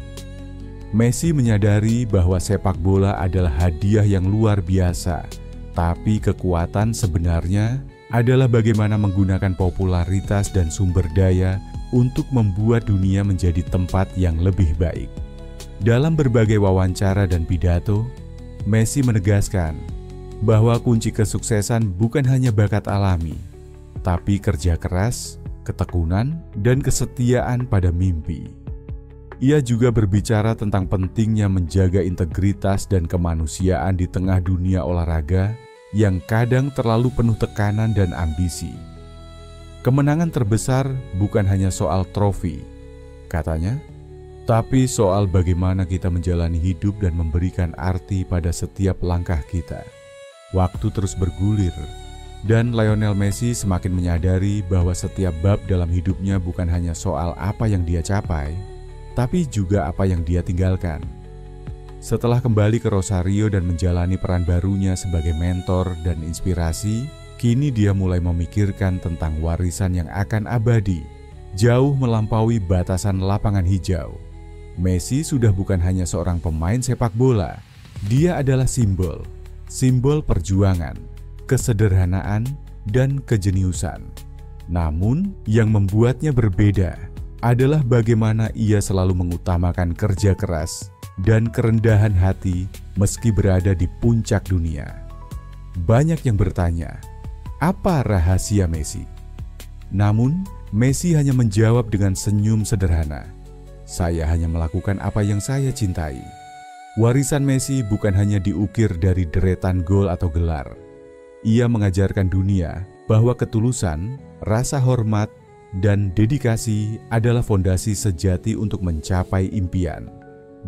Messi menyadari bahwa sepak bola adalah hadiah yang luar biasa, tapi kekuatan sebenarnya adalah bagaimana menggunakan popularitas dan sumber daya untuk membuat dunia menjadi tempat yang lebih baik. Dalam berbagai wawancara dan pidato, Messi menegaskan bahwa kunci kesuksesan bukan hanya bakat alami, tapi kerja keras, ketekunan, dan kesetiaan pada mimpi. Ia juga berbicara tentang pentingnya menjaga integritas dan kemanusiaan di tengah dunia olahraga yang kadang terlalu penuh tekanan dan ambisi. Kemenangan terbesar bukan hanya soal trofi, katanya, tapi soal bagaimana kita menjalani hidup dan memberikan arti pada setiap langkah kita. Waktu terus bergulir, dan Lionel Messi semakin menyadari bahwa setiap bab dalam hidupnya bukan hanya soal apa yang dia capai, tapi juga apa yang dia tinggalkan. Setelah kembali ke Rosario dan menjalani peran barunya sebagai mentor dan inspirasi, kini dia mulai memikirkan tentang warisan yang akan abadi, jauh melampaui batasan lapangan hijau. Messi sudah bukan hanya seorang pemain sepak bola, dia adalah simbol perjuangan, kesederhanaan, dan kejeniusan. Namun, yang membuatnya berbeda adalah bagaimana ia selalu mengutamakan kerja keras dan kerendahan hati meski berada di puncak dunia. Banyak yang bertanya, apa rahasia Messi? Namun, Messi hanya menjawab dengan senyum sederhana. Saya hanya melakukan apa yang saya cintai. Warisan Messi bukan hanya diukir dari deretan gol atau gelar. Ia mengajarkan dunia bahwa ketulusan, rasa hormat, dan dedikasi adalah fondasi sejati untuk mencapai impian.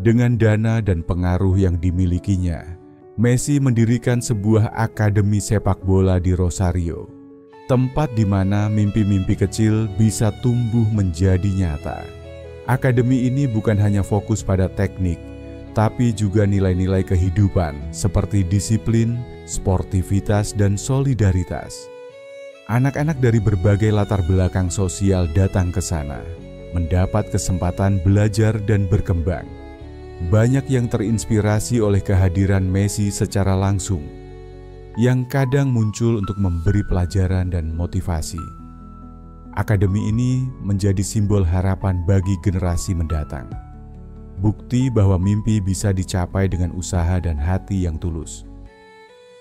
Dengan dana dan pengaruh yang dimilikinya, Messi mendirikan sebuah akademi sepak bola di Rosario, tempat di mana mimpi-mimpi kecil bisa tumbuh menjadi nyata. Akademi ini bukan hanya fokus pada teknik, tapi juga nilai-nilai kehidupan seperti disiplin, sportivitas, dan solidaritas. Anak-anak dari berbagai latar belakang sosial datang ke sana, mendapat kesempatan belajar dan berkembang. Banyak yang terinspirasi oleh kehadiran Messi secara langsung, yang kadang muncul untuk memberi pelajaran dan motivasi. Akademi ini menjadi simbol harapan bagi generasi mendatang. Bukti bahwa mimpi bisa dicapai dengan usaha dan hati yang tulus.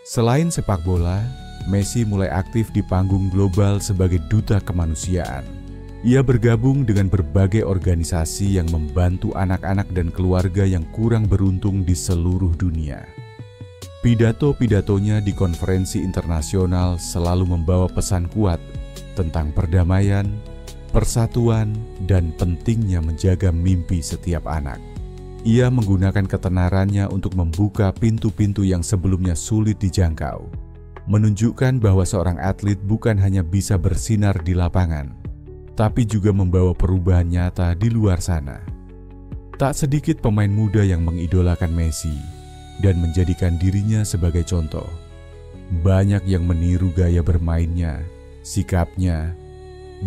Selain sepak bola, Messi mulai aktif di panggung global sebagai duta kemanusiaan. Ia bergabung dengan berbagai organisasi yang membantu anak-anak dan keluarga yang kurang beruntung di seluruh dunia. Pidato-pidatonya di konferensi internasional selalu membawa pesan kuat tentang perdamaian, persatuan, dan pentingnya menjaga mimpi setiap anak. Ia menggunakan ketenarannya untuk membuka pintu-pintu yang sebelumnya sulit dijangkau, menunjukkan bahwa seorang atlet bukan hanya bisa bersinar di lapangan, tapi juga membawa perubahan nyata di luar sana. Tak sedikit pemain muda yang mengidolakan Messi dan menjadikan dirinya sebagai contoh. Banyak yang meniru gaya bermainnya, sikapnya,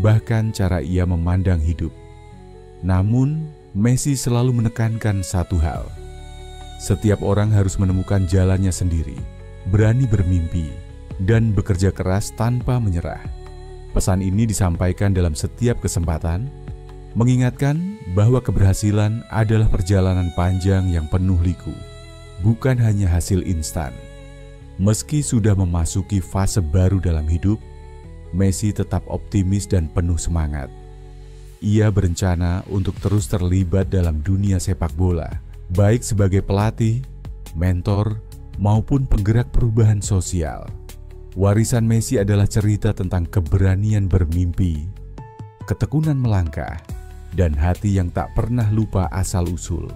bahkan cara ia memandang hidup. Namun, Messi selalu menekankan satu hal. Setiap orang harus menemukan jalannya sendiri, berani bermimpi, dan bekerja keras tanpa menyerah. Pesan ini disampaikan dalam setiap kesempatan, mengingatkan bahwa keberhasilan adalah perjalanan panjang yang penuh liku, bukan hanya hasil instan. Meski sudah memasuki fase baru dalam hidup, Messi tetap optimis dan penuh semangat. Ia berencana untuk terus terlibat dalam dunia sepak bola, baik sebagai pelatih, mentor, maupun penggerak perubahan sosial. Warisan Messi adalah cerita tentang keberanian bermimpi, ketekunan melangkah, dan hati yang tak pernah lupa asal-usul.